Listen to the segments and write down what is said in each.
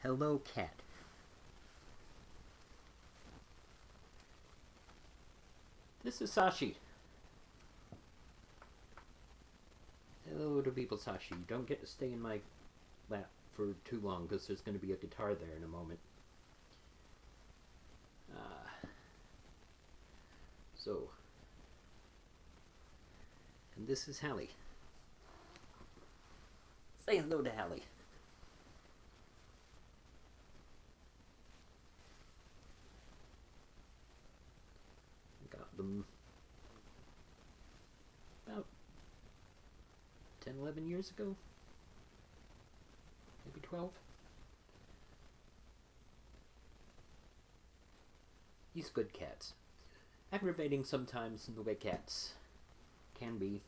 Hello, cat. This is Sashi. Hello to people, Sashi. You don't get to stay in my lap for too long because there's going to be a guitar there in a moment. And this is Hallie. Say hello to Hallie. I got them about 10, 11 years ago. Maybe 12. These good cats. Aggravating sometimes in the way cats can be.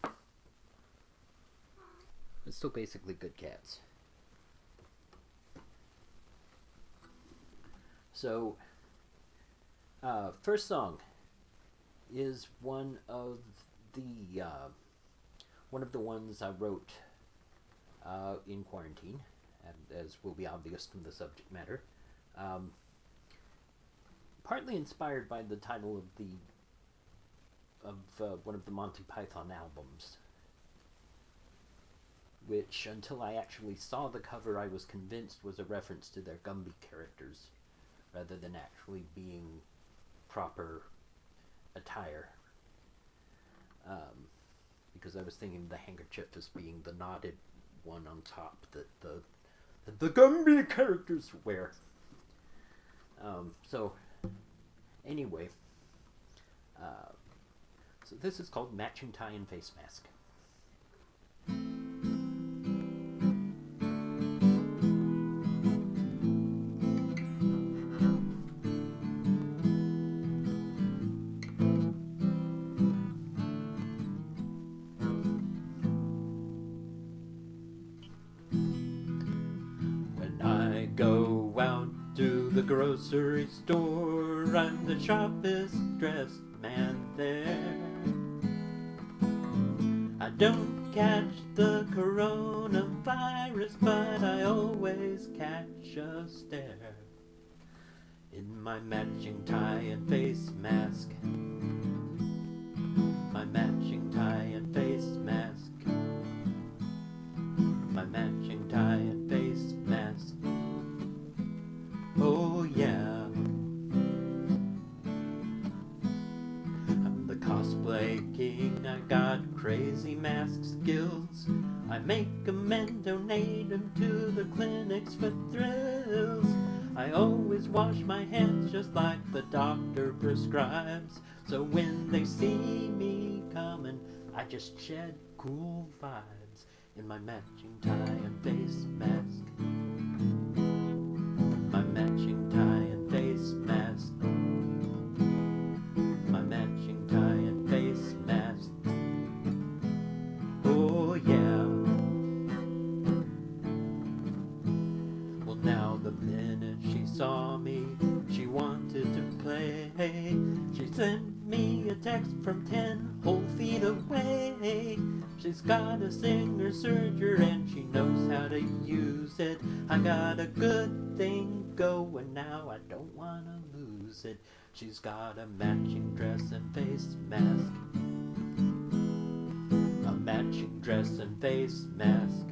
But still basically good cats. So, first song is one of the ones I wrote in quarantine, as will be obvious from the subject matter. Partly inspired by the title of one of the Monty Python albums, which, until I actually saw the cover, I was convinced was a reference to their Gumby characters, rather than actually being proper attire. Because I was thinking the handkerchief as being the knotted one on top that the Gumby characters wear. Anyway, so this is called Matching Tie and Face Mask. When I go out to the grocery store, I'm the sharpest dressed man there. I don't catch the coronavirus, but I always catch a stare. In my matching tie and face mask, my matching tie and face mask, my matching tie and face mask. Oh yeah, I'm the cosplay king. I got crazy mask skills. I make 'em and donate 'em to the clinics for thrills. I always wash my hands just like the doctor prescribes, so when they see me coming, I just shed cool vibes in my matching tie and face mask. My matching tie and face mask. My matching tie and face mask. Oh yeah. Well, now the minute she saw me, she wanted to play. She sent me a text from 10 whole feet away. She's got a singer surger and she knows how to use it. I got a good thing going now, I don't wanna lose it. She's got a matching dress and face mask. A matching dress and face mask.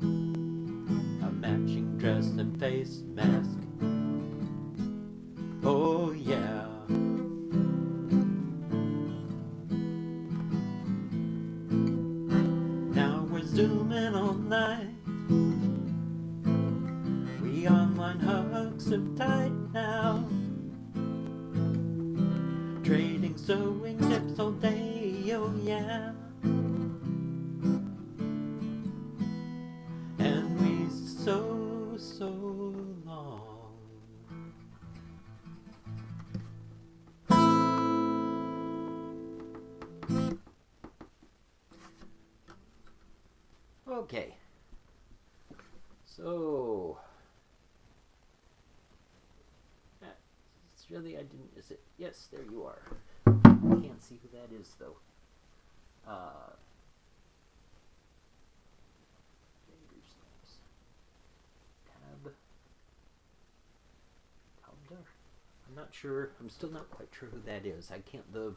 A matching dress and face mask. Oh yeah. Now we're zooming all night. We online hugs are tight now. Trading sewing tips all day, oh yeah. And we sew so long. Okay. So it's really, I didn't, is it? Yes, there you are. I can't see who that is though. Tab. not sure. I'm still not quite sure who that is. I can't. The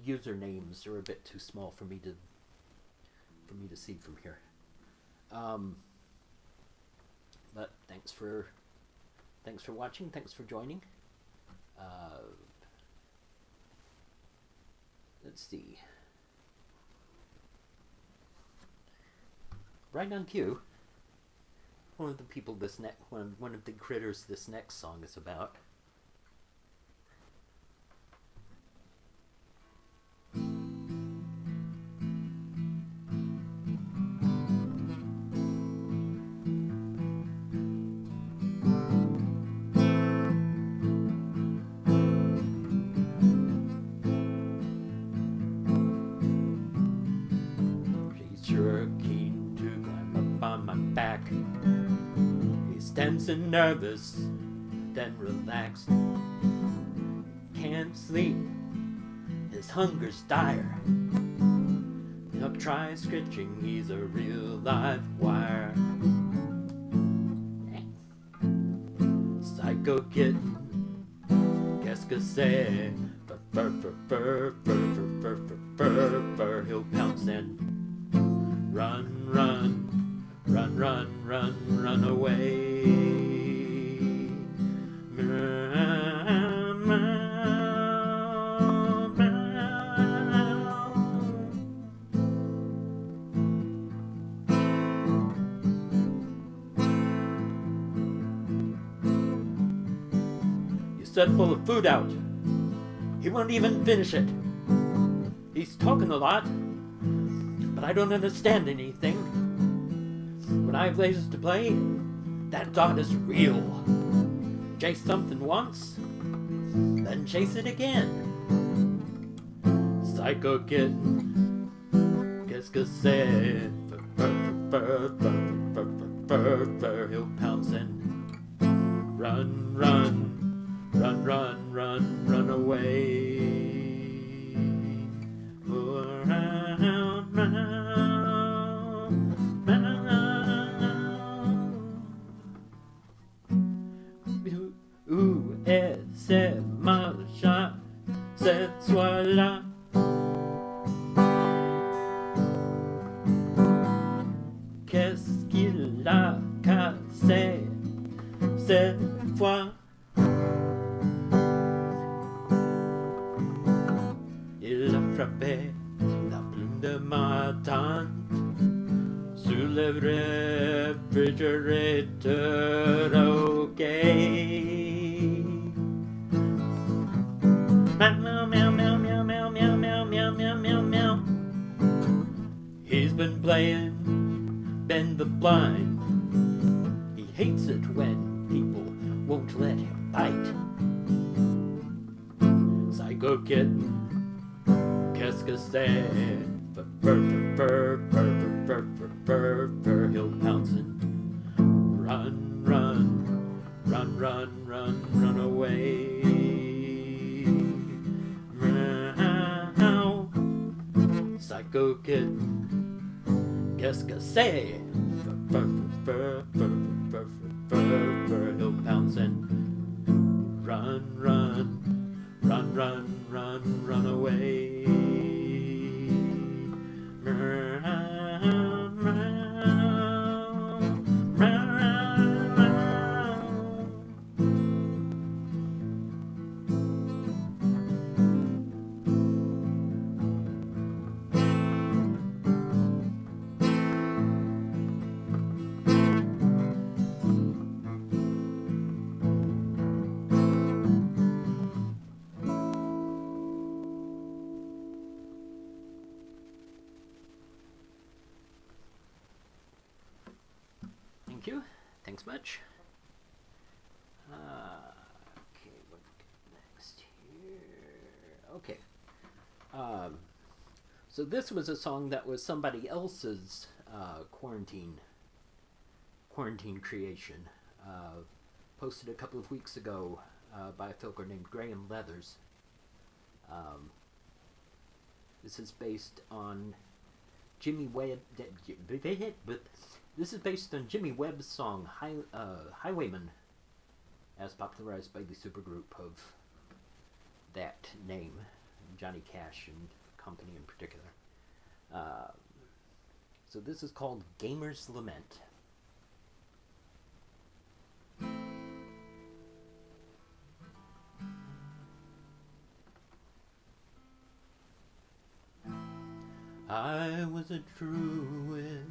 usernames are a bit too small for me to see from here. But thanks for watching. Thanks for joining. Let's see. Right on cue. One of the people one of the critters this next song is about. Tense and nervous, then relaxed. Can't sleep, his hunger's dire. He'll try scratching, he's a real live wire. Psycho kitten, qu'est-ce que c'est? Fur, he'll pounce and run away. You set full of food out. He won't even finish it. He's talking a lot, but I don't understand anything. When I have lasers to play, that dot is real. Chase something once, then chase it again. Psycho kitten, qu'est-ce que c'est? He'll pounce and run away. C'est machin, cette soie-là. Qu'est-ce qu'il a cassé cette fois? Il a frappé la plume de ma tante sur le réfrigérateur, ok. Meow, meow, meow, meow, meow, meow, meow, meow, meow, meow, meow. He's been playing Bend the Blind. He hates it when people won't let him bite. Psycho kitten, qu'est-ce que c'est? He'll pounce and run away. Psycho kitten, qu'est-ce que c'est? He'll pounce and run away. Thank you. Thanks much. Okay, what next here? Okay. So this was a song that was somebody else's quarantine creation. Posted a couple of weeks ago by a filker named Graham Leathers. This is based on Jimmy Webb. This is based on Jimmy Webb's song Highwayman. as popularized by the supergroup of that name, Johnny Cash and company in particular. So this is called Gamer's Lament. I was a druid.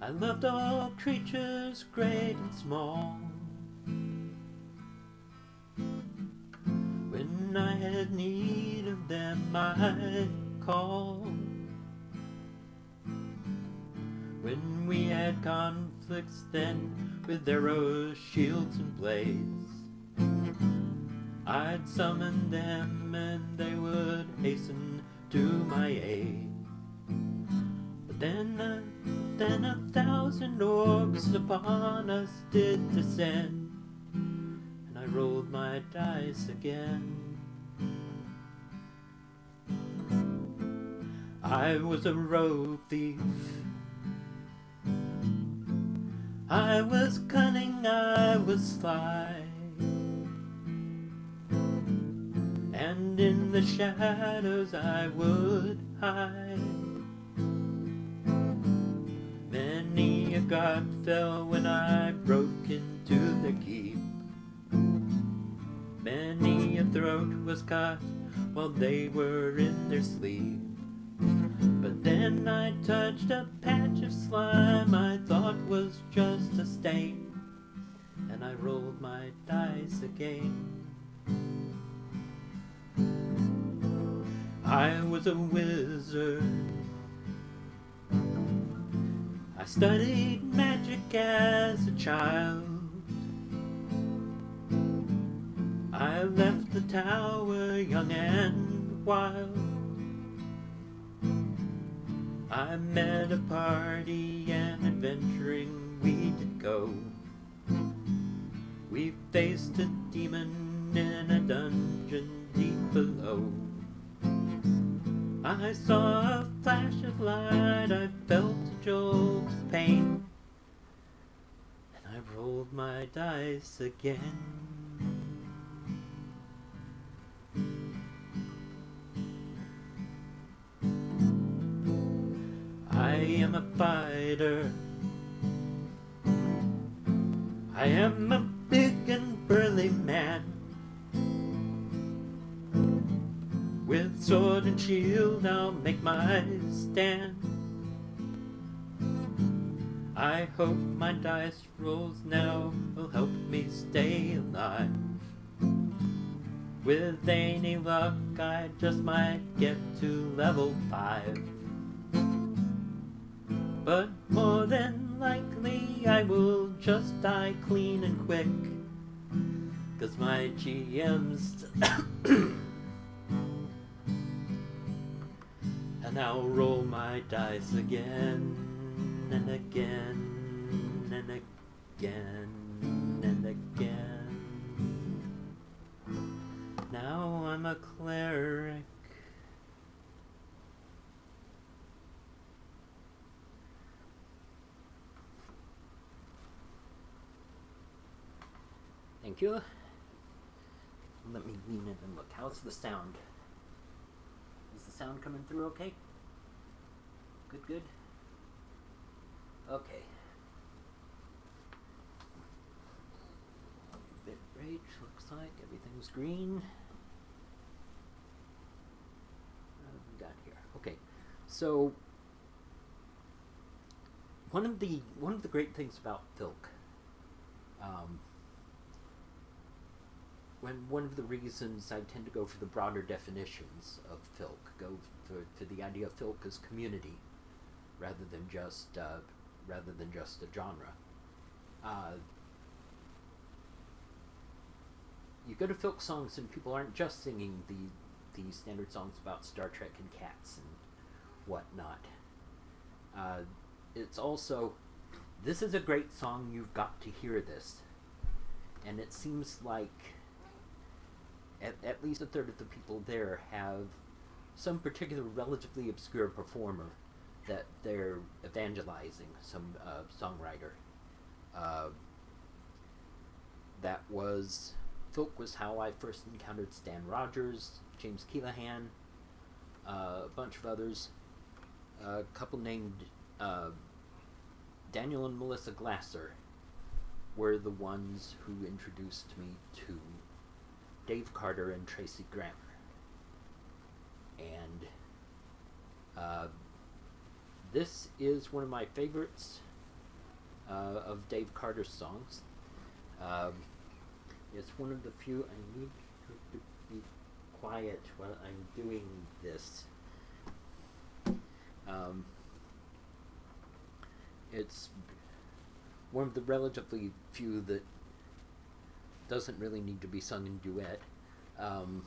I loved all creatures great and small. When I had need of them, I'd call. When we had conflicts then with arrows, shields, and blades, I'd summon them and they would hasten to my aid. But then a thousand orbs upon us did descend, and I rolled my dice again. I was a rogue thief. I was cunning, I was sly, and in the shadows I would hide. Many a guard fell when I broke into the keep. Many a throat was cut while they were in their sleep. But then I touched a patch of slime I thought was just a stain, and I rolled my dice again. I was a wizard. I studied magic as a child. I left the tower young and wild. I met a party and adventuring we did go. We faced a demon in a dungeon deep below. I saw a flash of light, I felt a jolt of pain, and I rolled my dice again. I am a fighter. I am a big and burly man. With sword and shield I'll make my stand. I hope my dice rolls now will help me stay alive. With any luck I just might get to level 5. But more than likely I will just die clean and quick, 'cause my GM's and I'll roll my dice again and again and again and again. Now I'm a cleric. Thank you. Let me lean in and look. How's the sound? Is the sound coming through okay? Good, good. Okay. Bit rate looks like everything's green. What have we got here? Okay. So one of the great things about Filk, one of the reasons I tend to go for the broader definitions of Filk, go for the idea of Filk as community, rather than just a genre. You go to Filk songs and people aren't just singing the standard songs about Star Trek and cats and whatnot. It's also, this is a great song, you've got to hear this. And it seems like at least a third of the people there have some particular relatively obscure performer that they're evangelizing, some songwriter. Folk was how I first encountered Stan Rogers, James Keelahan, a bunch of others. A couple named Daniel and Melissa Glasser were the ones who introduced me to Dave Carter and Tracy Grammer. And this is one of my favorites of Dave Carter's songs. It's one of the few. I need to be quiet while I'm doing this. It's one of the relatively few that doesn't really need to be sung in duet. And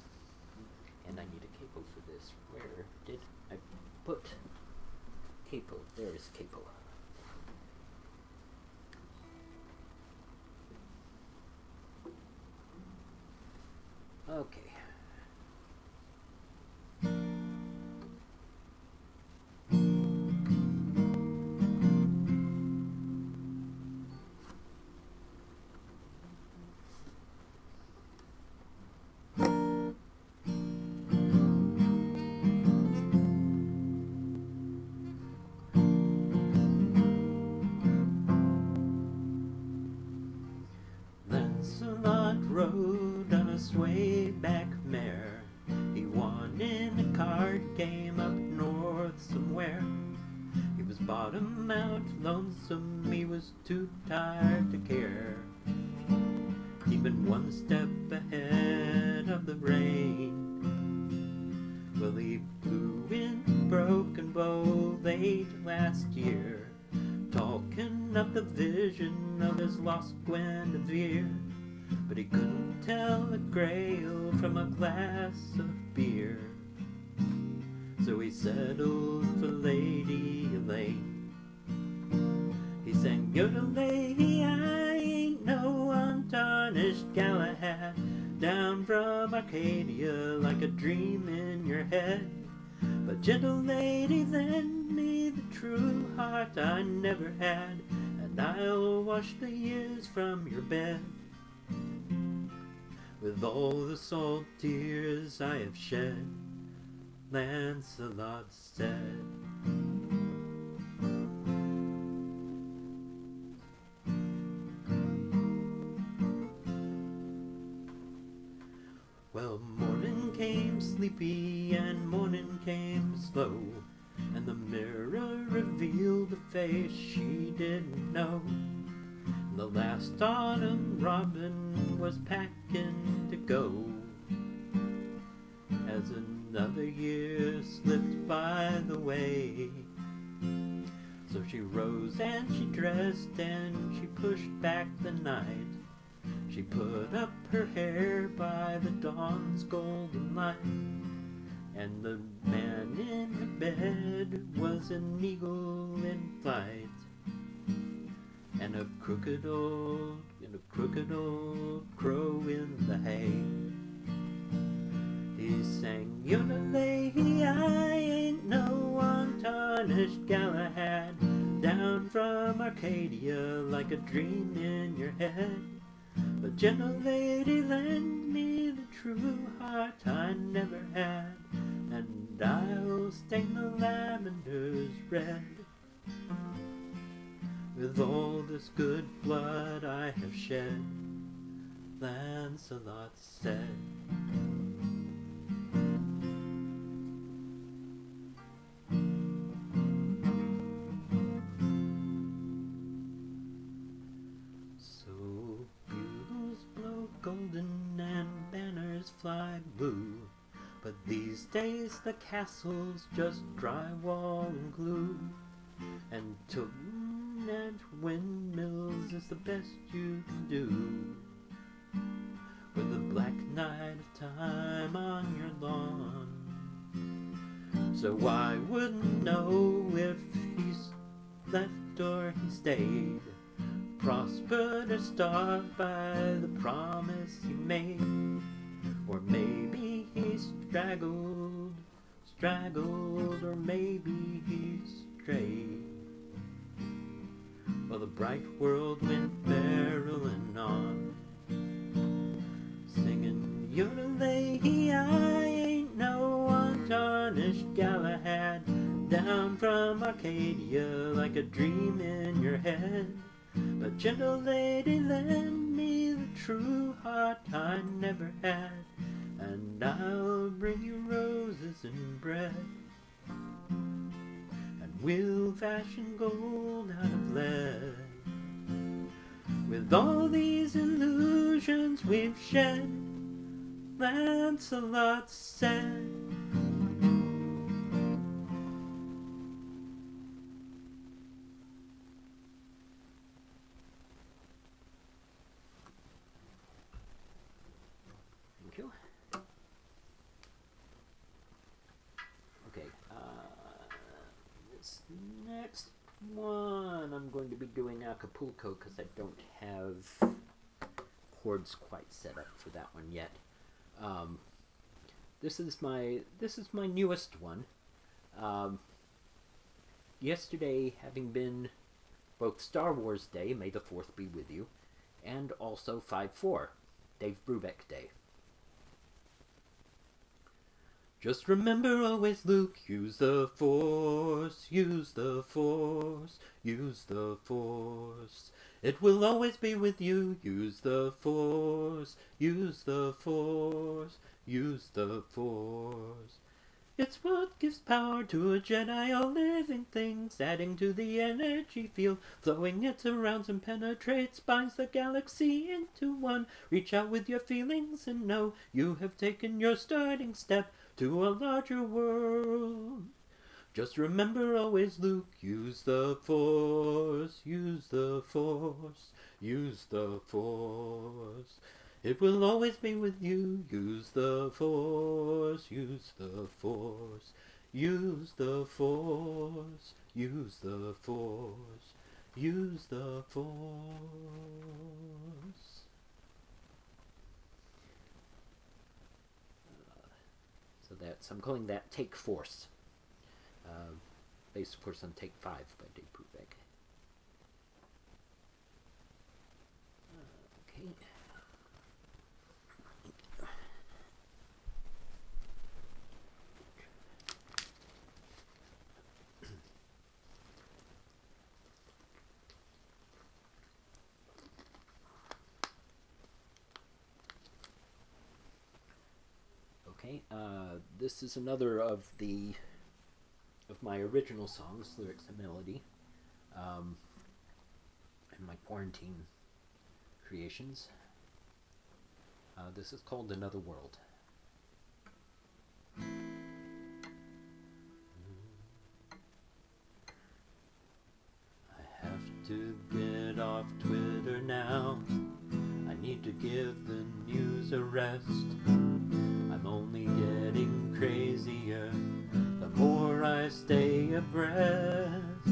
I need a capo for this. Where did I put capo? There is capo. Okay. Lancelot rode on a swayback mare. He won in a card game up north somewhere. He was bottom out lonesome, he was too tired to care. Keeping one step ahead of the rain. Well, he blew in Broken Bow late last year, talking up the vision of his lost Guinevere. But he couldn't tell a grail from a glass of beer, so he settled for Lady Elaine. He sang, "Yodelay, I ain't no untarnished Galahad, down from Arcadia like a dream in your head. But gentle lady, lend me the true heart I never had, and I'll wash the years from your bed. With all the salt tears I have shed," Lancelot said. Well, morning came sleepy and morning came slow, and the mirror revealed a face she didn't know. The last autumn robin was packing to go, as another year slipped by the way. So she rose and she dressed and she pushed back the night. She put up her hair by the dawn's golden light, and the man in her bed was an eagle in flight, and a crooked old crow in the hay. He sang, "Yodelay, I ain't no untarnished Galahad, down from Arcadia like a dream in your head. But gentle lady, lend me the true heart I never had, and I'll stain the lavenders red. With all this good blood I have shed," Lancelot said. So bugles blow golden and banners fly blue, but these days the castle's just drywall and glue, and tootin' and windmills is the best you can do. With the black night of time on your lawn, so I wouldn't know if he's left or he stayed, prospered or starved by the promise he made. Or maybe he straggled, or maybe he strayed. Well, the bright world went barreling on, Yodelay, I ain't no untarnished Galahad, down from Arcadia like a dream in your head. But gentle lady, lend me the true heart I never had, and I'll bring you roses and bread, and we'll fashion gold out of lead. With all these illusions we've shed, Lancelot said. Thank you. Okay, this next one I'm going to be doing Acapulco because I don't have chords quite set up for that one yet. This is my newest one. Yesterday having been both Star Wars Day, May the 4th be with you, and also 5/4, Dave Brubeck Day. Just remember always, Luke, use the Force, use the Force, use the Force. It will always be with you, use the Force, use the Force, use the Force. It's what gives power to a Jedi, all living things, adding to the energy field, flowing it surrounds and penetrates, binds the galaxy into one. Reach out with your feelings and know you have taken your starting step to a larger world. Just remember always, Luke, use the Force, use the Force, use the Force. It will always be with you, use the Force, use the Force, use the Force, use the Force, use the Force. I'm calling that Take Force, based of course on Take 5 by Dave Brubeck. Okay. Okay, this is another of my original songs, lyrics and melody, and my quarantine creations. This is called Another World. I have to get off Twitter now. I need to give the news a rest. I'm only getting crazier the more I stay abreast.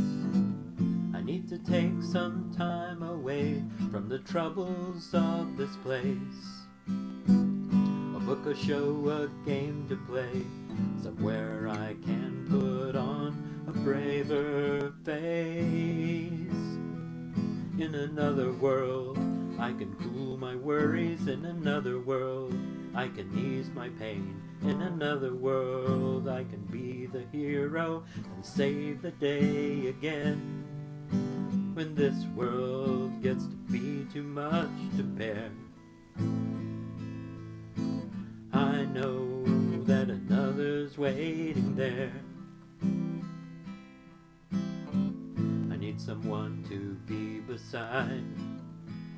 I need to take some time away from the troubles of this place. A book, a show, a game to play, somewhere I can put on a braver face. In another world, I can cool my worries. In another world, I can ease my pain. In another world, I can be the hero and save the day again. When this world gets to be too much to bear, I know that another's waiting there. I need someone to be beside.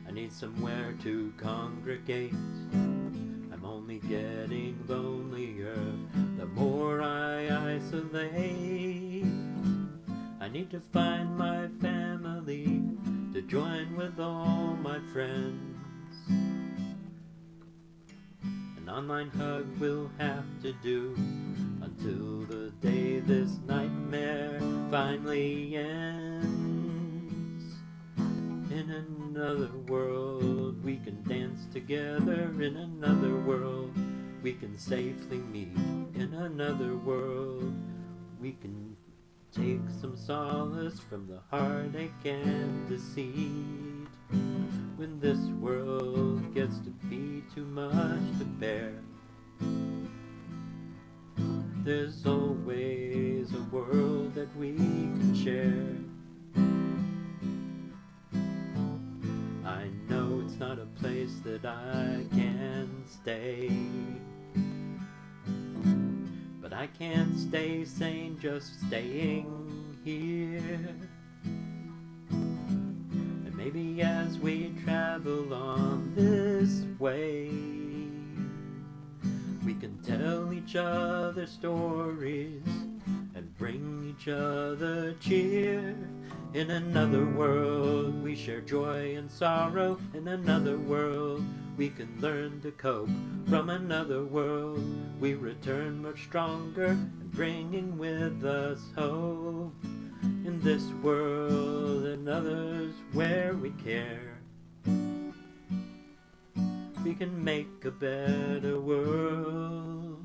I need somewhere to congregate. I'm only getting lonelier the more I isolate. I need to find my family to join with all my friends. An online hug will have to do until the day this nightmare finally ends. In another world we can dance together. In another world we can safely meet. In another world we can take some solace from the heartache and deceit. when this world gets to be too much to bear. There's always a world that we can share. I know it's not a place that I can stay, but I can't stay sane just staying here. And maybe as we travel on this way, we can tell each other stories and bring each other cheer. In another world we share joy and sorrow. In another world we can learn to cope. From another world we return much stronger and bringing with us hope. In this world and others where we care, we can make a better world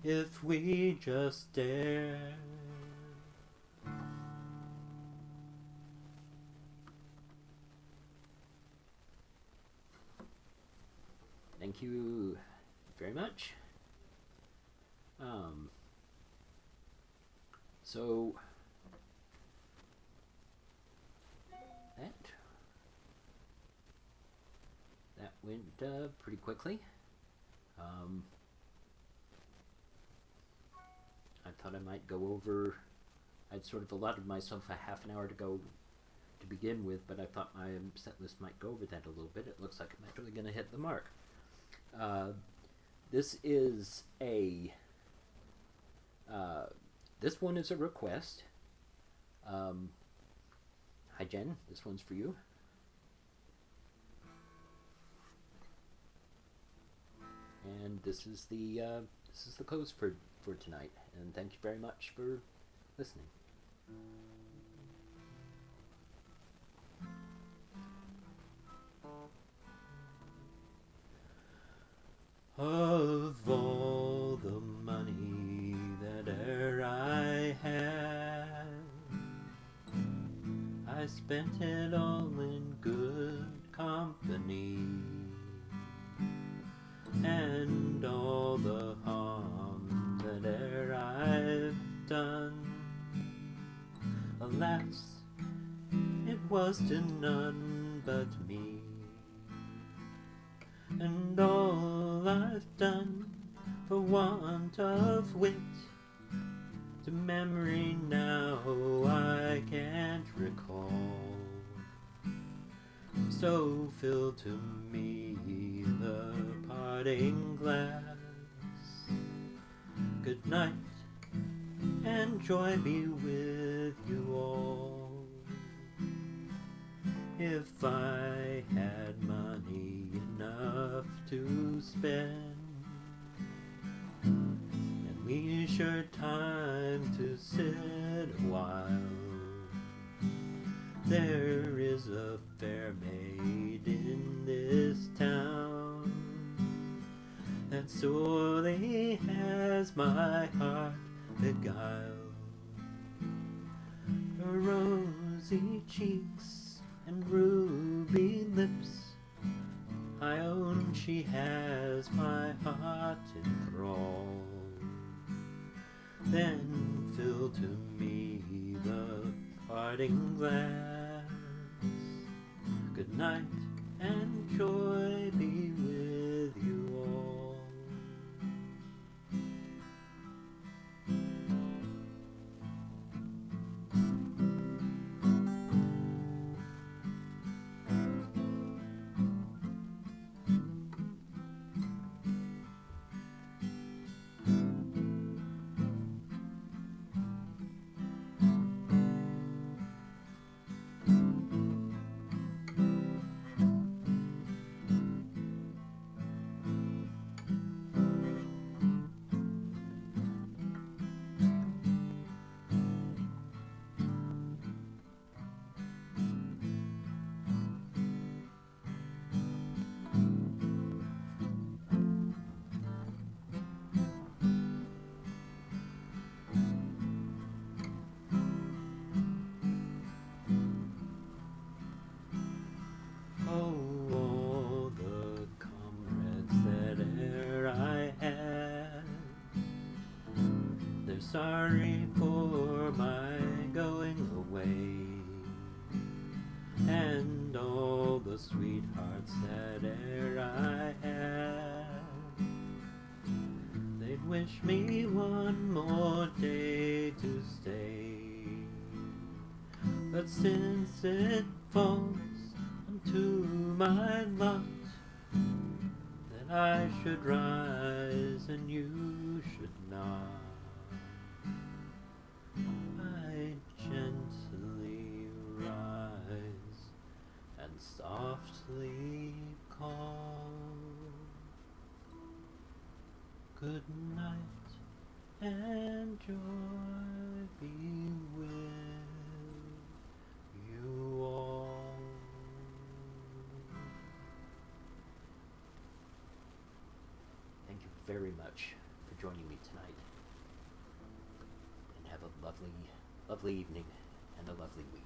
if we just dare. Thank you very much. So that went pretty quickly. I thought I might go over. I'd sort of allotted myself a half an hour to go to begin with, but I thought my set list might go over that a little bit. It looks like I'm actually going to hit the mark. This is a this one is a request. Hi Jen, this one's for you. And this is the close for tonight. And thank you very much for listening. Of all the money that e'er I had, I spent it all in good company, and all the harm that e'er I've done, alas, it was to none but me. And all I've done for want of wit, to memory now I can't recall. So fill to me the parting glass. Good night, and joy be with you all. If I had money enough to spend, and leisure time to sit a while, there is a fair maid in this town that sorely has my heart beguiled. Her rosy cheeks and ruby lips, I own she has my heart enthralled. Then fill to me the parting glass. Good night, and joy be with you all. I'm sorry for my going away, and all the sweethearts that e'er I had. They'd wish me one more day to stay, but since it falls unto my lot that I should rise and you should not, I gently rise and softly call. Good night, and joy be with you all. Thank you very much for joining me tonight, and have a lovely, lovely evening and a lovely week.